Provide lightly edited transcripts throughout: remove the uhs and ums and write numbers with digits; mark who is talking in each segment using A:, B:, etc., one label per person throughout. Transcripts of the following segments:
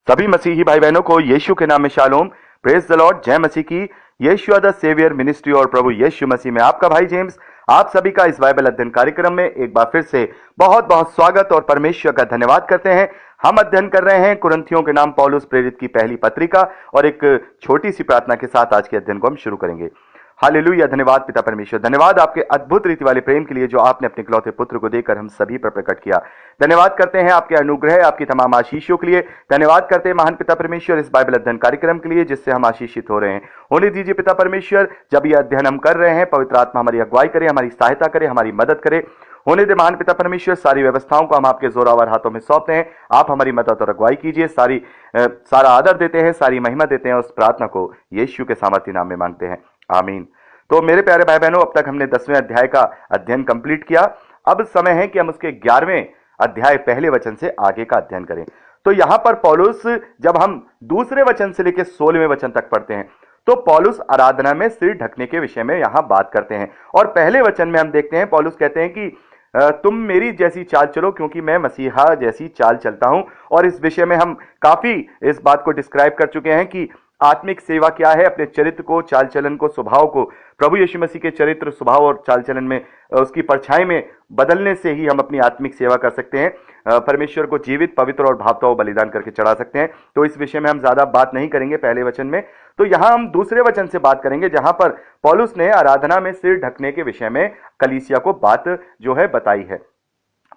A: सभी मसीही भाई बहनों को यीशु के नाम में शालोम, प्रेज द लॉर्ड, जय मसीह की। यीशु द सेवियर मिनिस्ट्री और प्रभु यीशु मसीह में आपका भाई जेम्स आप सभी का इस बाइबल अध्ययन कार्यक्रम में एक बार फिर से बहुत बहुत स्वागत और परमेश्वर का धन्यवाद करते हैं। हम अध्ययन कर रहे हैं कुरिन्थियों के नाम पौलुस प्रेरित की पहली पत्रिका और एक छोटी सी प्रार्थना के साथ आज के अध्ययन को हम शुरू करेंगे। हालेलुया, धन्यवाद पिता परमेश्वर, धन्यवाद आपके अद्भुत रीति वाले प्रेम के लिए जो आपने अपने इकलौते पुत्र को देकर हम सभी पर प्रकट किया। धन्यवाद करते हैं आपके अनुग्रह, आपकी तमाम आशीषों के लिए। धन्यवाद करते हैं महान पिता परमेश्वर इस बाइबल अध्ययन कार्यक्रम के लिए जिससे हम आशीषित हो रहे हैं। होने दीजिए पिता परमेश्वर, जब यह अध्ययन हम कर रहे हैं पवित्र आत्मा हमारी अगुवाई करे, हमारी सहायता करे, हमारी मदद करे। होने दे महान पिता परमेश्वर, सारी व्यवस्थाओं को हम आपके जोरावर हाथों में सौंपते हैं। आप हमारी मदद और अगुवाई कीजिए। सारा आदर देते हैं, सारी महिमा देते हैं। उस प्रार्थना को यीशु के सामर्थी नाम में मांगते हैं, आमीन। तो मेरे प्यारे भाई बहनों, अब तक हमने 10वें अध्याय का अध्ययन कंप्लीट किया। अब समय है कि हम उसके 11वें अध्याय पहले वचन से आगे का अध्ययन करें। तो यहां पर पौलुस, जब हम दूसरे वचन से लेकर 16वें वचन तक पढ़ते हैं तो पौलुस आराधना में सिर ढकने के विषय में यहां बात करते हैं। और पहले वचन में हम देखते हैं पौलुस कहते हैं कि तुम मेरी जैसी चाल चलो क्योंकि मैं मसीहा जैसी चाल चलता हूं। और इस विषय में हम काफी इस बात को डिस्क्राइब कर चुके हैं कि आत्मिक सेवा क्या है। अपने चरित्र को, चाल चलन को, स्वभाव को प्रभु यीशु मसीह के चरित्र, स्वभाव और चाल चलन में उसकी परछाई में बदलने से ही हम अपनी आत्मिक सेवा कर सकते हैं। परमेश्वर को जीवित, पवित्र और भावता हुआ बलिदान करके चढ़ा सकते हैं। तो इस विषय में हम ज्यादा बात नहीं करेंगे पहले वचन में। तो यहां हम दूसरे वचन से बात करेंगे जहां पर पौलुस ने आराधना में सिर ढकने के विषय में कलीसिया को बात जो है बताई है।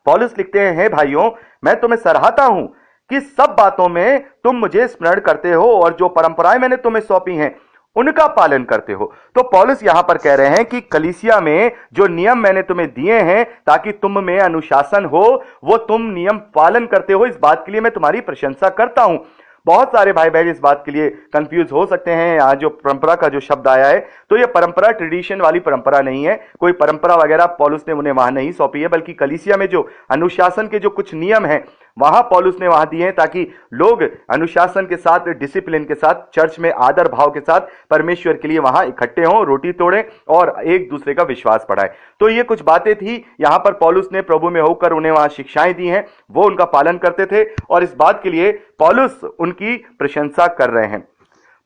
A: पौलुस लिखते हैं, हे भाइयों, मैं तुम्हें सराहता हूं कि सब बातों में तुम मुझे स्मरण करते हो और जो परंपराएं मैंने तुम्हें सौंपी हैं उनका पालन करते हो। तो पौलुस यहां पर कह रहे हैं कि कलीसिया में जो नियम मैंने तुम्हें दिए हैं ताकि तुम में अनुशासन हो, वो तुम नियम पालन करते हो। इस बात के लिए मैं तुम्हारी प्रशंसा करता हूं। बहुत सारे भाई बहन इस बात के लिए कंफ्यूज हो सकते हैं। आज जो परंपरा का जो शब्द आया है तो ये परंपरा ट्रेडिशन वाली परंपरा नहीं है। कोई परंपरा वगैरह पौलुस ने उन्हें वहां नहीं सौंपी है, बल्कि कलीसिया में जो अनुशासन के जो कुछ नियम हैं वहां पौलुस ने वहां दिए हैं ताकि लोग अनुशासन के साथ, डिसिप्लिन के साथ, चर्च में आदर भाव के साथ परमेश्वर के लिए वहां इकट्ठे हों, रोटी तोड़ें और एक दूसरे का विश्वास बढ़ाएं। तो ये कुछ बातें थी यहां पर पौलुस ने प्रभु में होकर उन्हें वहां शिक्षाएं दी हैं, वो उनका पालन करते थे और इस बात के लिए पौलुस उनकी प्रशंसा कर रहे हैं।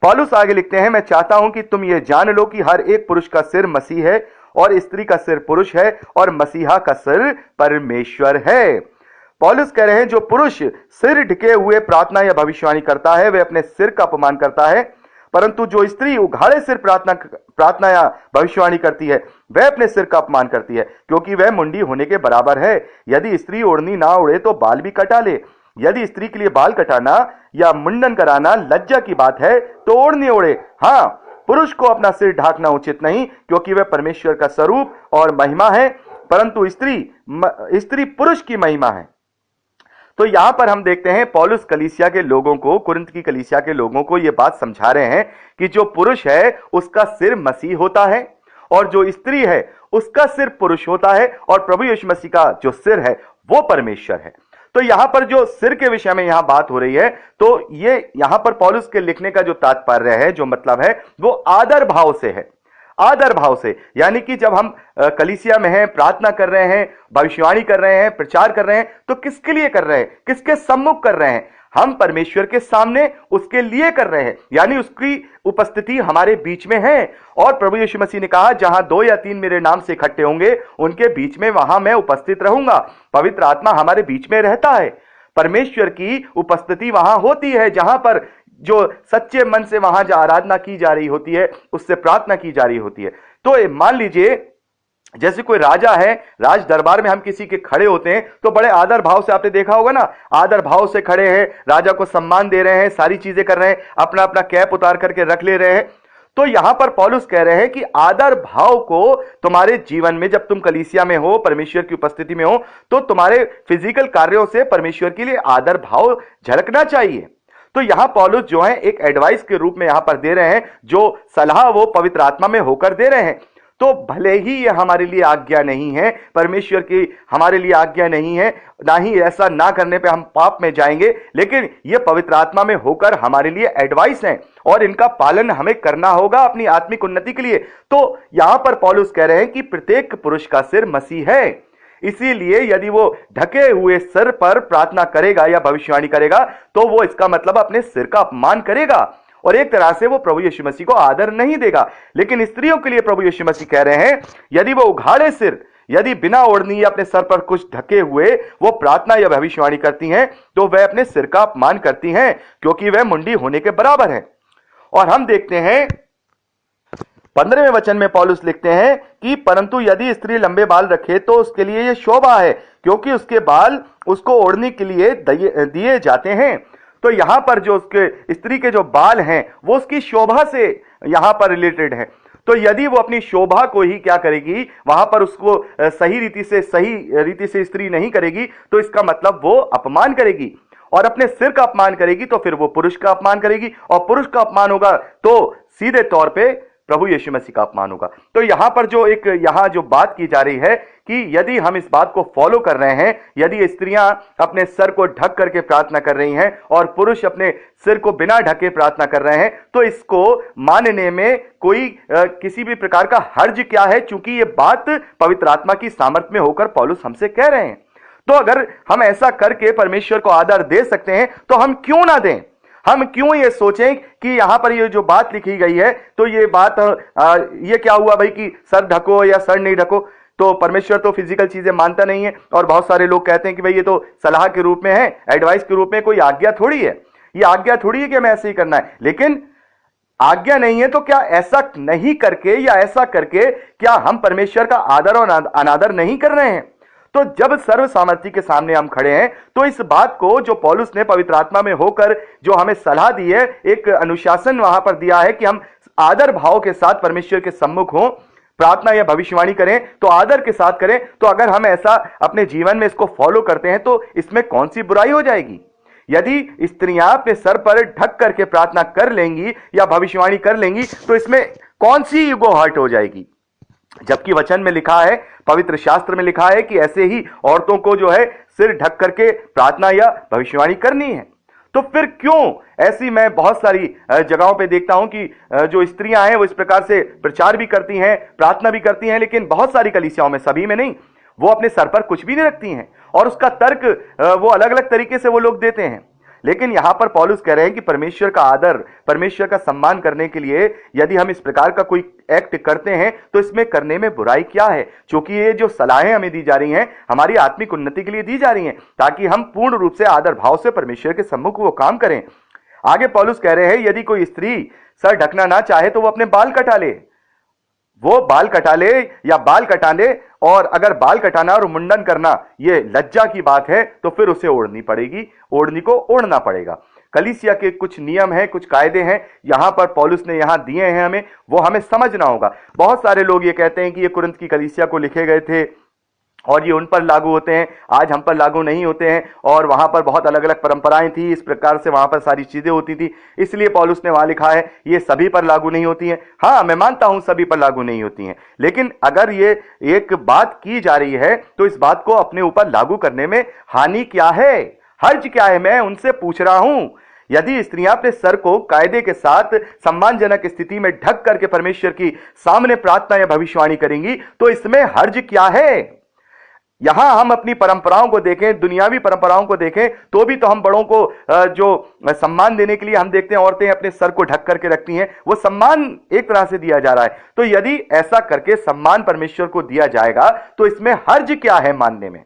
A: पौलुस आगे लिखते हैं, मैं चाहता हूं कि तुम ये जान लो कि हर एक पुरुष का सिर मसीह है और स्त्री का सिर पुरुष है और मसीहा का सिर परमेश्वर है। पौलुस कह रहे हैं, जो पुरुष सिर ढके हुए प्रार्थना या भविष्यवाणी करता है वह अपने सिर का अपमान करता है, परंतु जो स्त्री उघाड़े सिर प्रार्थना या भविष्यवाणी करती है वह अपने सिर का अपमान करती है, क्योंकि वह मुंडी होने के बराबर है। यदि स्त्री ओढ़नी ना उड़े तो बाल भी कटा ले। यदि स्त्री के लिए बाल कटाना या मुंडन कराना लज्जा की बात है तो ओढ़नी ओढ़े। हाँ, पुरुष को अपना सिर ढाकना उचित नहीं, क्योंकि वह परमेश्वर का स्वरूप और महिमा है, परंतु स्त्री पुरुष की महिमा है। तो यहां पर हम देखते हैं पौलुस कलीसिया के लोगों को, कुरिन्थ की कलीसिया के लोगों को यह बात समझा रहे हैं कि जो पुरुष है उसका सिर मसीह होता है और जो स्त्री है उसका सिर पुरुष होता है और प्रभु यीशु मसीह का जो सिर है वो परमेश्वर है। तो यहां पर जो सिर के विषय में यहां बात हो रही है, तो ये यहां पर पौलुस के लिखने का जो तात्पर्य है, जो मतलब है, वो आदर भाव से है। आदर भाव से, यानी कि जब हम कलीसिया में हैं, प्रार्थना कर रहे हैं, भविष्यवाणी कर रहे हैं, प्रचार कर रहे हैं, तो किसके लिए कर रहे हैं, किसके सम्मुख कर रहे हैं? हम परमेश्वर के सामने उसके लिए कर रहे हैं, यानी उसकी उपस्थिति हमारे बीच में है। और प्रभु यीशु मसीह ने कहा, जहां 2 या 3 मेरे नाम से इकट्ठे होंगे उनके बीच में वहां मैं उपस्थित रहूंगा। पवित्र आत्मा हमारे बीच में रहता है। परमेश्वर की उपस्थिति वहां होती है जहां पर जो सच्चे मन से वहां जो आराधना की जा रही होती है, उससे प्रार्थना की जा रही होती है। तो मान लीजिए जैसे कोई राजा है, राज दरबार में हम किसी के खड़े होते हैं तो बड़े आदर भाव से, आपने देखा होगा ना, आदर भाव से खड़े हैं, राजा को सम्मान दे रहे हैं, सारी चीजें कर रहे हैं, अपना अपना कैप उतार करके रख ले रहे हैं। तो यहां पर पौलुस कह रहे हैं कि आदर भाव को तुम्हारे जीवन में, जब तुम कलीसिया में हो, परमेश्वर की उपस्थिति में हो, तो तुम्हारे फिजिकल कार्यों से परमेश्वर के लिए आदर भाव झलकना चाहिए। तो यहां पौलुस जो है एक एडवाइस के रूप में यहां पर दे रहे हैं, जो सलाह वो पवित्र आत्मा में होकर दे रहे हैं। तो भले ही ये हमारे लिए आज्ञा नहीं है, परमेश्वर की हमारे लिए आज्ञा नहीं है, ना ही ऐसा ना करने पे हम पाप में जाएंगे, लेकिन ये पवित्र आत्मा में होकर हमारे लिए एडवाइस है और इनका पालन हमें करना होगा अपनी आत्मिक उन्नति के लिए। तो यहां पर पौलुस कह रहे हैं कि प्रत्येक पुरुष का सिर मसीह है। इसीलिए यदि वो ढके हुए सिर पर प्रार्थना करेगा या भविष्यवाणी करेगा तो वो इसका मतलब अपने सिर का अपमान करेगा और एक तरह से वो प्रभु यीशु मसीह को आदर नहीं देगा। लेकिन स्त्रियों के लिए प्रभु यीशु मसीह कह रहे हैं, यदि वो उघाड़े सिर, यदि बिना ओढ़नी या अपने सर पर कुछ ढके हुए वो प्रार्थना या भविष्यवाणी करती हैं तो वह अपने सिर का अपमान करती हैं, क्योंकि वह मुंडी होने के बराबर है। और हम देखते हैं 15वें वचन में पौलुस लिखते हैं कि परंतु यदि स्त्री लंबे बाल रखे तो उसके लिए यह शोभा है, क्योंकि उसके बाल उसको ओढ़ने के लिए दिए जाते हैं। तो यहां पर जो उसके स्त्री के जो बाल हैं वो उसकी शोभा से यहां पर रिलेटेड है। तो यदि वो अपनी शोभा को ही क्या करेगी, वहां पर उसको सही रीति से स्त्री नहीं करेगी तो इसका मतलब वो अपमान करेगी, और अपने सिर का अपमान करेगी तो फिर वो पुरुष का अपमान करेगी, और पुरुष का अपमान होगा तो सीधे तौर पे प्रभु यीशु मसीह का अपमान होगा। तो यहां पर यहां जो बात की जा रही है कि यदि हम इस बात को फॉलो कर रहे हैं, यदि स्त्रियां अपने सर को ढक करके प्रार्थना कर रही हैं और पुरुष अपने सिर को बिना ढके प्रार्थना कर रहे हैं, तो इसको मानने में कोई किसी भी प्रकार का हर्ज क्या है, चूंकि ये बात पवित्र आत्मा की सामर्थ में होकर पौलुस हमसे कह रहे हैं। तो अगर हम ऐसा करके परमेश्वर को आदर दे सकते हैं तो हम क्यों ना दें। हम क्यों ये सोचें कि यहां पर ये जो बात लिखी गई है तो ये बात ये क्या हुआ भाई कि सर ढको या सर नहीं ढको। तो परमेश्वर तो फिजिकल चीजें मानता नहीं है, और बहुत सारे लोग कहते हैं कि भाई ये तो सलाह के रूप में है, एडवाइस के रूप में, कोई आज्ञा थोड़ी है। ये आज्ञा थोड़ी है कि हमें ऐसे ही करना है। लेकिन आज्ञा नहीं है तो क्या ऐसा नहीं करके या ऐसा करके क्या हम परमेश्वर का आदर और अनादर नहीं कर रहे हैं। तो जब सर्व सामर्थ्य के सामने हम खड़े हैं तो इस बात को जो पौलुस ने पवित्र आत्मा में होकर जो हमें सलाह दी है, एक अनुशासन वहां पर दिया है कि हम आदर भाव के साथ परमेश्वर के सम्मुख हों, प्रार्थना या भविष्यवाणी करें तो आदर के साथ करें। तो अगर हम ऐसा अपने जीवन में इसको फॉलो करते हैं तो इसमें कौन सी बुराई हो जाएगी। यदि स्त्रियां अपने सर पर ढक करके प्रार्थना कर लेंगी या भविष्यवाणी कर लेंगी तो इसमें कौन सी ईगो हर्ट हो जाएगी। जबकि वचन में लिखा है, पवित्र शास्त्र में लिखा है कि ऐसे ही औरतों को जो है सिर ढक करके प्रार्थना या भविष्यवाणी करनी है। तो फिर क्यों ऐसी, मैं बहुत सारी जगहों पे देखता हूं कि जो स्त्रियां हैं वो इस प्रकार से प्रचार भी करती हैं, प्रार्थना भी करती हैं, लेकिन बहुत सारी कलीसियाओं में, सभी में नहीं, वो अपने सर पर कुछ भी नहीं रखती हैं और उसका तर्क वो अलग अलग तरीके से वो लोग देते हैं। लेकिन यहां पर पौलुस कह रहे हैं कि परमेश्वर का आदर, परमेश्वर का सम्मान करने के लिए यदि हम इस प्रकार का कोई एक्ट करते हैं तो इसमें करने में बुराई क्या है। क्योंकि ये जो सलाहें हमें दी जा रही हैं हमारी आत्मिक उन्नति के लिए दी जा रही हैं, ताकि हम पूर्ण रूप से आदर भाव से परमेश्वर के सम्मुख वो काम करें। आगे पौलुस कह रहे हैं, यदि कोई स्त्री सर ढकना ना चाहे तो वो अपने बाल कटा ले, वो बाल कटा ले या बाल कटा ले। और अगर बाल कटाना और मुंडन करना ये लज्जा की बात है तो फिर उसे ओढ़नी पड़ेगी, ओढ़नी को ओढ़ना पड़ेगा। कलीसिया के कुछ नियम हैं, कुछ कायदे हैं, यहां पर पौलुस ने यहां दिए हैं, हमें वो हमें समझना होगा। बहुत सारे लोग ये कहते हैं कि ये कुरिन्थ की कलीसिया को लिखे गए थे और ये उन पर लागू होते हैं, आज हम पर लागू नहीं होते हैं, और वहां पर बहुत अलग अलग परंपराएं थी, इस प्रकार से वहां पर सारी चीजें होती थी, इसलिए पौलुस ने वहां लिखा है ये सभी पर लागू नहीं होती हैं। हाँ, मैं मानता हूं सभी पर लागू नहीं होती हैं, लेकिन अगर ये एक बात की जा रही है तो इस बात को अपने ऊपर लागू करने में हानि क्या है, हर्ज क्या है। मैं उनसे पूछ रहा हूं, यदि स्त्रियां अपने सर को कायदे के साथ सम्मानजनक स्थिति में ढक करके परमेश्वर की सामने प्रार्थना या भविष्यवाणी करेंगी तो इसमें हर्ज क्या है। यहां हम अपनी परंपराओं को देखें, दुनियावी परंपराओं को देखें, तो भी तो हम बड़ों को जो सम्मान देने के लिए हम देखते हैं औरतें अपने सर को ढक करके रखती हैं, वो सम्मान एक तरह से दिया जा रहा है। तो यदि ऐसा करके सम्मान परमेश्वर को दिया जाएगा तो इसमें हर्ज क्या है, मानने में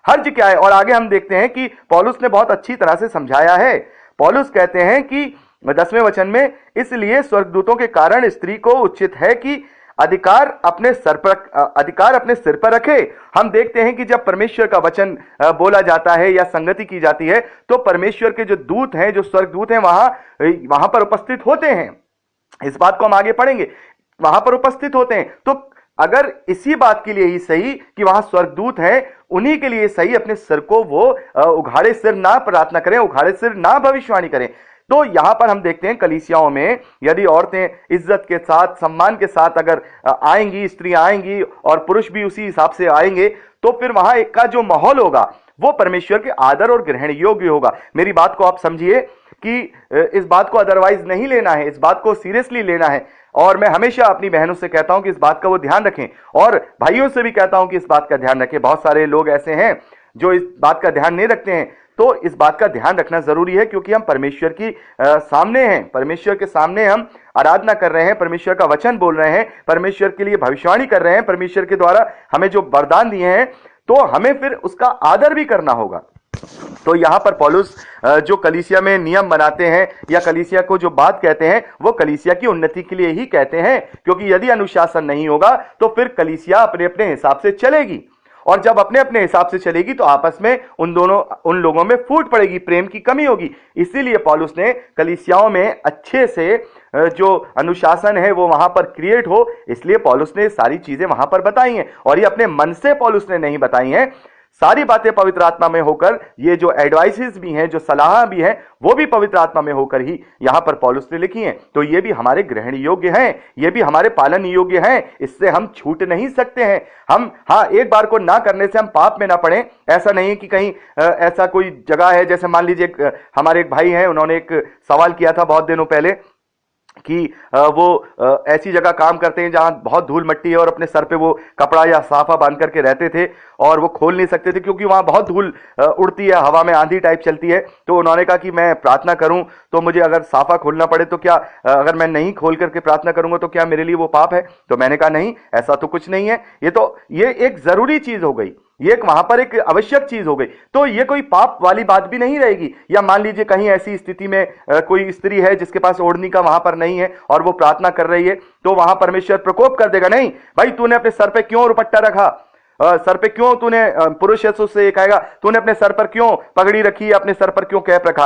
A: हर्ज क्या है। और आगे हम देखते हैं कि पौलुस ने बहुत अच्छी तरह से समझाया है। पौलुस कहते हैं कि 10वें वचन में, इसलिए स्वर्गदूतों के कारण स्त्री को उचित है कि अधिकार अपने सिर पर रखे। हम देखते हैं कि जब परमेश्वर का वचन बोला जाता है या संगति की जाती है तो परमेश्वर के जो दूत हैं, जो स्वर्गदूत हैं, वहां पर उपस्थित होते हैं। इस बात को हम आगे पढ़ेंगे, वहां पर उपस्थित होते हैं। तो अगर इसी बात के लिए ही सही कि वहां स्वर्गदूत हैं, उन्हीं के लिए सही अपने सिर को वो उघाड़े सिर ना प्रार्थना करें, उघाड़े सिर ना भविष्यवाणी करें। तो यहां पर हम देखते हैं कलीसियाओं में यदि औरतें इज्जत के साथ, सम्मान के साथ अगर आएंगी, स्त्रियां आएंगी और पुरुष भी उसी हिसाब से आएंगे, तो फिर वहां एक का जो माहौल होगा वो परमेश्वर के आदर और ग्रहण योग्य होगा। मेरी बात को आप समझिए, कि इस बात को अदरवाइज नहीं लेना है, इस बात को सीरियसली लेना है। और मैं हमेशा अपनी बहनों से कहता हूं कि इस बात का वो ध्यान रखें, और भाइयों से भी कहता हूं कि इस बात का ध्यान रखें। बहुत सारे लोग ऐसे हैं जो इस बात का ध्यान नहीं रखते हैं, तो इस बात का ध्यान रखना जरूरी है, क्योंकि हम परमेश्वर की सामने हैं, परमेश्वर के सामने हम आराधना कर रहे हैं, परमेश्वर का वचन बोल रहे हैं, परमेश्वर के लिए भविष्यवाणी कर रहे हैं, परमेश्वर के द्वारा हमें जो वरदान दिए हैं, तो हमें फिर उसका आदर भी करना होगा। तो यहां पर पौलुस जो कलीसिया में नियम बनाते हैं या कलीसिया को जो बात कहते हैं, वो कलीसिया की उन्नति के लिए ही कहते हैं, क्योंकि यदि अनुशासन नहीं होगा तो फिर कलीसिया अपने अपने हिसाब से चलेगी, और जब अपने अपने हिसाब से चलेगी तो आपस में उन लोगों में फूट पड़ेगी, प्रेम की कमी होगी। इसीलिए पौलुस ने कलीसियाओं में अच्छे से जो अनुशासन है वो वहां पर क्रिएट हो, इसलिए पौलुस ने सारी चीजें वहां पर बताई हैं। और ये अपने मन से पौलुस ने नहीं बताई हैं, सारी बातें पवित्र आत्मा में होकर, ये जो एडवाइसेस भी हैं, जो सलाह भी हैं, वो भी पवित्र आत्मा में होकर ही यहां पर पौलुस ने लिखी हैं। तो ये भी हमारे ग्रहण योग्य हैं, ये भी हमारे पालन योग्य हैं, इससे हम छूट नहीं सकते हैं। हम एक बार को ना करने से हम पाप में ना पड़े। ऐसा नहीं कि कहीं ऐसा कोई जगह है, जैसे मान लीजिए हमारे एक भाई हैं, उन्होंने एक सवाल किया था बहुत दिनों पहले कि वो ऐसी जगह काम करते हैं जहां बहुत धूल मट्टी है, और अपने सर पे वो कपड़ा या साफा बांध करके रहते थे, और वो खोल नहीं सकते थे क्योंकि वहां बहुत धूल उड़ती है, हवा में आंधी टाइप चलती है। तो उन्होंने कहा कि मैं प्रार्थना करूं तो मुझे अगर साफा खोलना पड़े तो क्या, अगर मैं नहीं खोल करके प्रार्थना करूंगा तो क्या मेरे लिए वो पाप है? तो मैंने कहा नहीं, ऐसा तो कुछ नहीं है, ये एक जरूरी चीज हो गई, ये वहां पर एक आवश्यक चीज हो गई, तो ये कोई पाप वाली बात भी नहीं रहेगी। या मान लीजिए कहीं ऐसी स्थिति में कोई स्त्री है जिसके पास ओढ़नी का वहां पर नहीं है और वो प्रार्थना कर रही है, तो वहां परमेश्वर प्रकोप कर देगा, नहीं भाई तूने अपने सर पे क्यों दुपट्टा रखा, सर पे क्यों तूने, पुरुष है तो उससे ये कहेगा तूने अपने सर पर क्यों पगड़ी रखी, अपने सर पर क्यों कैप रखा,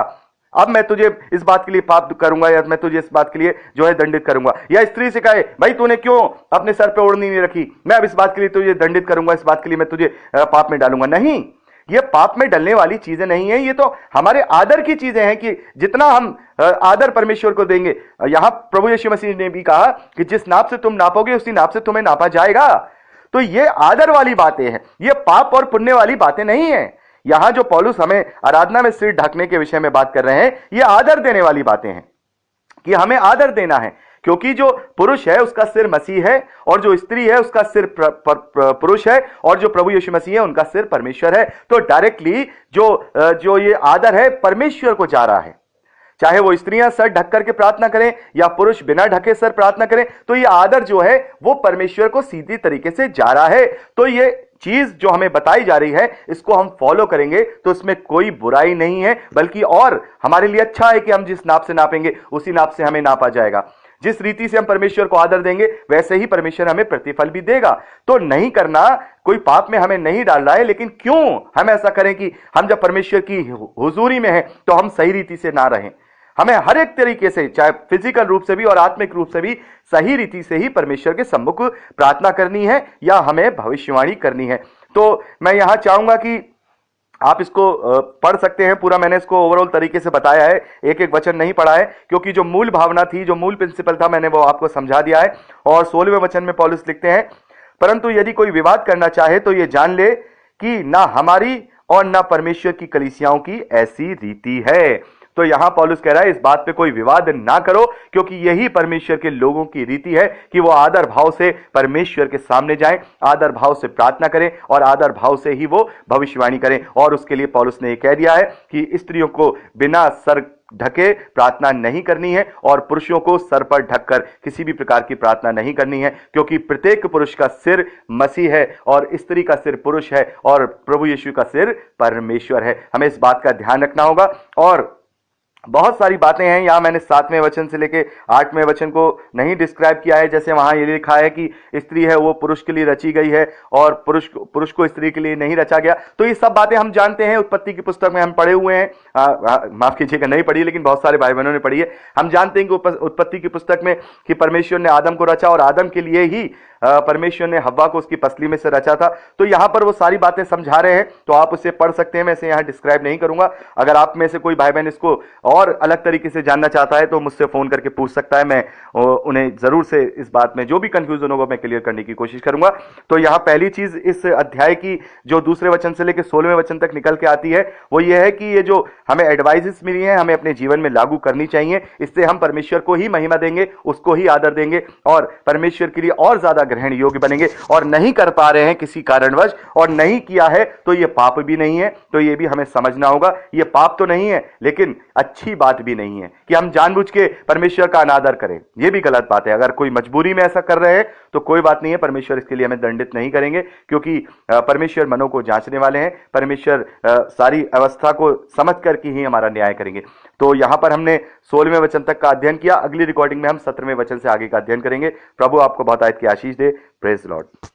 A: अब मैं तुझे इस बात के लिए पाप करूंगा, या मैं तुझे इस बात के लिए जो है दंडित करूंगा। या स्त्री से कहे भाई तूने क्यों अपने सर पे ओढ़नी नहीं रखी, मैं अब इस बात के लिए तुझे दंडित करूंगा, इस बात के लिए मैं तुझे पाप में डालूंगा। नहीं, ये पाप में डलने वाली चीजें नहीं है, ये तो हमारे आदर की चीजें हैं कि जितना हम आदर परमेश्वर को देंगे। यहां प्रभु यीशु मसीह ने भी कहा कि जिस नाप से तुम नापोगे उसी नाप से तुम्हें नापा जाएगा। तो ये आदर वाली बातें हैं, ये पाप और पुण्य वाली बातें नहीं है। यहां जो पौलुस हमें आराधना में सिर ढकने के विषय में बात कर रहे हैं, ये आदर देने वाली बातें हैं कि हमें आदर देना है, क्योंकि जो पुरुष है उसका सिर मसीह है, और जो स्त्री है उसका सिर पुरुष है, और जो प्रभु यीशु मसीह है उनका सिर परमेश्वर है। तो डायरेक्टली जो ये आदर है परमेश्वर को जा रहा है, चाहे वो स्त्रियां सर ढक करके प्रार्थना करें या पुरुष बिना ढके सर प्रार्थना करें, तो ये आदर जो है वो परमेश्वर को सीधी तरीके से जा रहा है। तो ये चीज जो हमें बताई जा रही है, इसको हम फॉलो करेंगे तो इसमें कोई बुराई नहीं है, बल्कि और हमारे लिए अच्छा है कि हम जिस नाप से नापेंगे उसी नाप से हमें नापा जाएगा। जिस रीति से हम परमेश्वर को आदर देंगे वैसे ही परमेश्वर हमें प्रतिफल भी देगा। तो नहीं करना कोई पाप में हमें नहीं डाल रहा है, लेकिन क्यों हम ऐसा करें कि हम जब परमेश्वर की हुजूरी में हैं तो हम सही रीति से ना रहें। हमें हर एक तरीके से, चाहे फिजिकल रूप से भी और आत्मिक रूप से भी, सही रीति से ही परमेश्वर के सम्मुख प्रार्थना करनी है या हमें भविष्यवाणी करनी है। तो मैं यहां चाहूंगा कि आप इसको पढ़ सकते हैं पूरा, मैंने इसको ओवरऑल तरीके से बताया है, एक एक वचन नहीं पढ़ा है, क्योंकि जो मूल भावना थी, जो मूल प्रिंसिपल था, मैंने वो आपको समझा दिया है। और 16वें वचन में पौलुस लिखते हैं, परंतु यदि कोई विवाद करना चाहे तो ये जान ले कि ना हमारी और ना परमेश्वर की कलीसियाओं की ऐसी रीति है। तो यहां पौलुस कह रहा है इस बात पे कोई विवाद ना करो, क्योंकि यही परमेश्वर के लोगों की रीति है कि वो आदर भाव से परमेश्वर के सामने जाएं, आदर भाव से प्रार्थना करें और आदर भाव से ही वो भविष्यवाणी करें। और उसके लिए पौलुस ने यह कह दिया है कि स्त्रियों को बिना सर ढके प्रार्थना नहीं करनी है और पुरुषों को सर पर ढककर किसी भी प्रकार की प्रार्थना नहीं करनी है, क्योंकि प्रत्येक पुरुष का सिर मसीह है और स्त्री का सिर पुरुष है और प्रभु यीशु का सिर परमेश्वर है। हमें इस बात का ध्यान रखना होगा। और बहुत सारी बातें हैं, यहां मैंने 7वें वचन से लेके 8वें वचन को नहीं डिस्क्राइब किया है। जैसे वहां ये लिखा है कि स्त्री है वो पुरुष के लिए रची गई है और पुरुष को स्त्री के लिए नहीं रचा गया। तो ये सब बातें हम जानते हैं, उत्पत्ति की पुस्तक में हम पढ़े हुए हैं, माफ कीजिएगा नहीं पढ़ी, लेकिन बहुत सारे भाई बहनों ने पढ़ी है। हम जानते हैं कि उत्पत्ति की पुस्तक में कि परमेश्वर ने आदम को रचा और आदम के लिए ही परमेश्वर ने हव्वा को उसकी पसली में से रचा था। तो यहां पर वो सारी बातें समझा रहे हैं, तो आप उसे पढ़ सकते हैं, मैं इसे यहां डिस्क्राइब नहीं करूंगा। अगर आप में से कोई भाई बहन इसको और अलग तरीके से जानना चाहता है तो मुझसे फोन करके पूछ सकता है, मैं उन्हें जरूर से इस बात में जो भी कंफ्यूजन होगा मैं क्लियर करने की कोशिश करूंगा। तो यहां पहली चीज इस अध्याय की जो दूसरे वचन से लेकर 16वें वचन तक निकल के आती है वो ये है कि ये जो हमें एडवाइजेस मिली है हमें अपने जीवन में लागू करनी चाहिए। इससे हम परमेश्वर को ही महिमा देंगे, उसको ही आदर देंगे और परमेश्वर के लिए और ज्यादा ग्रहण योग्य बनेंगे। और नहीं कर पा रहे हैं किसी कारणवश और नहीं किया है तो ये पाप भी नहीं है, तो ये भी हमें समझना होगा। ये पाप तो नहीं है लेकिन अच्छी बात भी नहीं है कि हम जानबूझ के परमेश्वर का अनादर करें, ये भी गलत बात है। अगर कोई मजबूरी में ऐसा कर रहे हैं तो कोई बात नहीं है, परमेश्वर इसके लिए हमें दंडित नहीं करेंगे, क्योंकि परमेश्वर मनों को जांचने वाले हैं। परमेश्वर सारी अवस्था को समझ करके ही हमारा न्याय करेंगे। तो यहां पर हमने 16वें वचन तक का अध्ययन किया। अगली रिकॉर्डिंग में हम 17वें वचन से आगे का अध्ययन करेंगे। प्रभु आपको बहुत आयत की आशीष दे। Praise Lord.